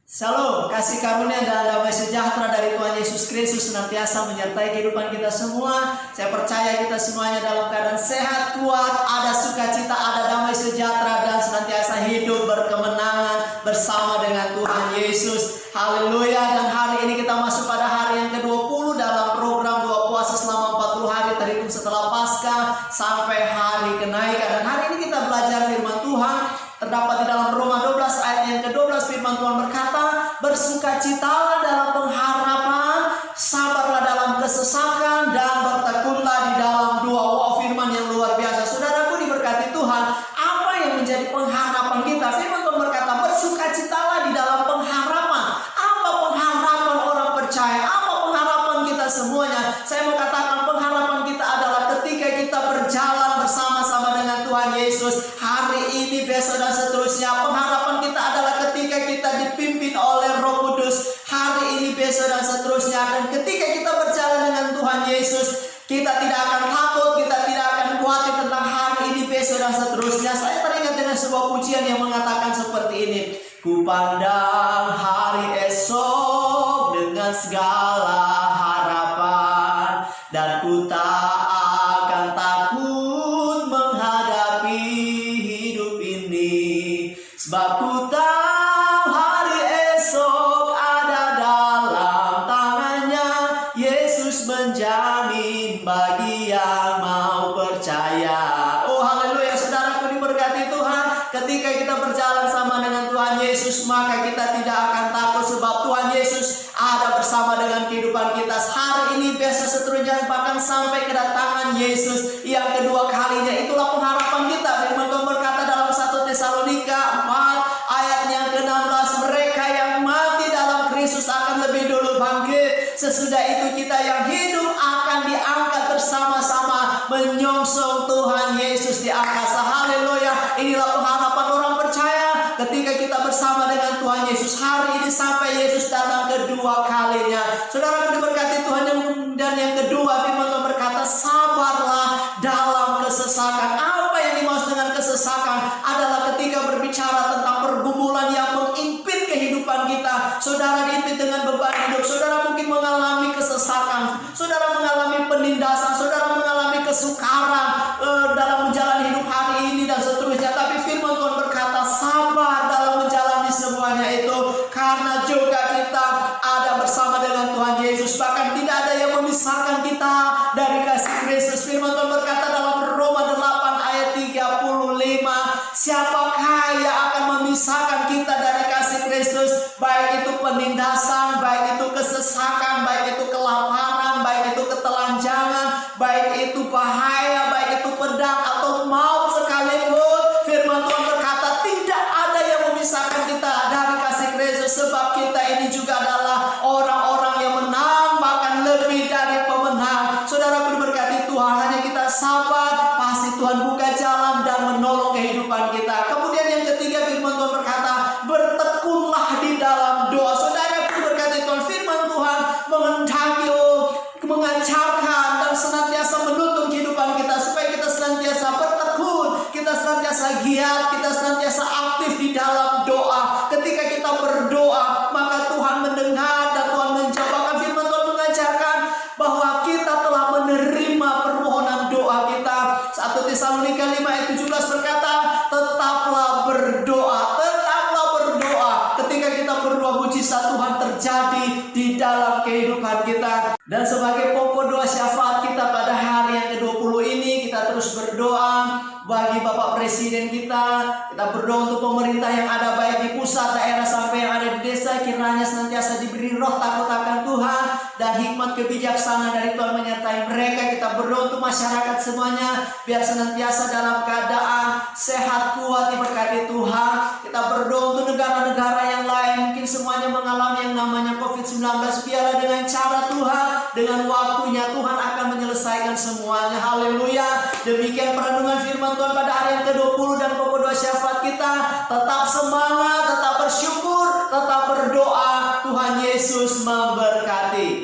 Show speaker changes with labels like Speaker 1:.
Speaker 1: Shalom, kasih karunia dan damai sejahtera dari Tuhan Yesus Kristus senantiasa menyertai kehidupan kita semua. Saya percaya kita semuanya dalam keadaan sehat, kuat, ada sukacita, ada damai sejahtera, dan senantiasa hidup berkemenangan bersama dengan Tuhan Yesus. Haleluya. Dan hari ini kita masuk pada hari yang ke-20 dalam program doa puasa selama 40 hari terhitung setelah Paskah sampai hari kenaikan. Dan hari ini kita belajar firman Tuhan. Terdapat di dalam Roma 12 ayat yang ke-12, firman Tuhan berkata, bersukacitalah dalam pengharapan, sabarlah dalam kesesakan, dan bertekunlah di dalam doa. Wow, firman yang luar biasa. Saudaraku diberkati Tuhan, apa yang menjadi pengharapan kita? Firman Tuhan berkata, bersukacitalah di dalam pengharapan. Apa pengharapan orang percaya? Apa pengharapan kita semuanya? Saya mau katakan pengharapan kita adalah ketika kita berjalan bersama-sama dengan Tuhan Yesus. Hari ini, besok, dan seterusnya. Pengharapan kita adalah ketika kita dipimpin oleh Roh Kudus. Hari ini, besok, dan seterusnya. Dan ketika kita berjalan dengan Tuhan Yesus, kita tidak akan takut, kita tidak akan khawatir tentang hari ini, besok, dan seterusnya. Saya teringat dengan sebuah pujian yang mengatakan seperti ini. Ku pandang hari esok dengan segala harapan, dan ku tak akan takut menghadapi hidup ini, sebab ku tahu hari esok ada dalam tangannya. Yesus menjamin bagi yang mau percaya. Oh haleluya, saudaraku diberkati Tuhan. Ketika kita berjalan sama dengan Tuhan Yesus, maka kita tidak akan takut, sebab Tuhan Yesus ada bersama dengan kehidupan kita hari ini, besok, seterusnya, bahkan sampai kedatangan Yesus yang kedua kalinya. Itulah pengharapan kita. Firman Tuhan berkata dalam 1 Tesalonika 4 ayat yang ke-16, mereka yang mati dalam Kristus akan lebih dulu bangkit. Sesudah itu kita yang hidup akan diangkat bersama-sama menyongsong Tuhan Yesus di angkasa. Haleluya. Inilah pengharapan orang percaya ketika kita bersama dengan Tuhan Yesus hari ini sampai Yesus datang kedua kalinya. Saudara diberkati Tuhan. Dan yang kedua, firman Tuhan berkata, sabarlah dalam kesesakan. Apa yang dimaksud dengan kesesakan? Adalah ketika berbicara tentang pergumulan yang mengimpit kehidupan kita. Saudara diimpit dengan beban hidup. Saudara mungkin mengalami kesesakan. Saudara mengalami penindasan. Saudara mengalami kesukaran dalam menjalani hidup hari ini dan seterusnya. Tapi firman Tuhan berkata, sabar dalam menjalani semuanya itu, karena juga kita ada bersama dengan Tuhan Yesus. Bahkan tidak ada yang memisahkan kita dari kasih Kristus. Firman Tuhan berkata dalam Roma 8 ayat 35, siapakah yang akan memisahkan kita dari kasih Kristus? Baik itu penindasan, baik itu kesesakan, baik itu kelaparan, baik itu ketelanjangan, baik itu bahaya, baik itu pedang atau maut sekalipun. Firman Tuhan berkata tidak ada yang memisahkan kita dari kasih Kristus, sebab kita ini juga adalah orang-orang yang menang, bahkan lebih dari pemenang. Saudara berkati Tuhan, hanya kita sabar, pasti Tuhan buka jalan dan menolong kehidupan kita. Kemudian yang ketiga, firman Tuhan berkata, bertekunlah di dalam doa. Saudara berkati Tuhan, firman Tuhan menghendaki, mengajarkan dan senantiasa menuntun kehidupan kita supaya kita senantiasa bertekun, kita senantiasa giat, kita senantiasa aktif di dalam doa. Ketika kita berdoa, maka Tuhan mendengar dan Tuhan menjawab. Firman Tuhan mengajarkan bahwa kita telah menerima permohonan doa kita. 1 Tesalonika 5 ayat 17 berkata, tetaplah berdoa, tetaplah berdoa. Ketika kita berdoa, mujizat Tuhan terjadi di dalam kehidupan kita. Dan sebagai pokok doa syafaat kita pada hari yang ke-20 ini, kita terus berdoa bagi Bapak Presiden kita. Kita berdoa untuk pemerintah yang ada baik di pusat, daerah, sampai yang ada di desa. Kiranya senantiasa diberi roh takut akan Tuhan dan hikmat kebijaksanaan dari Tuhan menyertai mereka. Kita berdoa untuk masyarakat semuanya, biar senantiasa dalam keadaan sehat, kuat, diberkati Tuhan. Kita berdoa untuk negara-negara yang lain, mungkin semuanya mengalami yang namanya COVID-19. Biarlah dengan cara Tuhan, dengan waktunya Tuhan akan menyelesaikan semuanya. Haleluya. Demikian perenungan firman Tuhan pada hari yang ke-20 dan pokok doa syafaat kita. Tetap semangat, tetap bersyukur, tetap berdoa. Tuhan Yesus memberkati.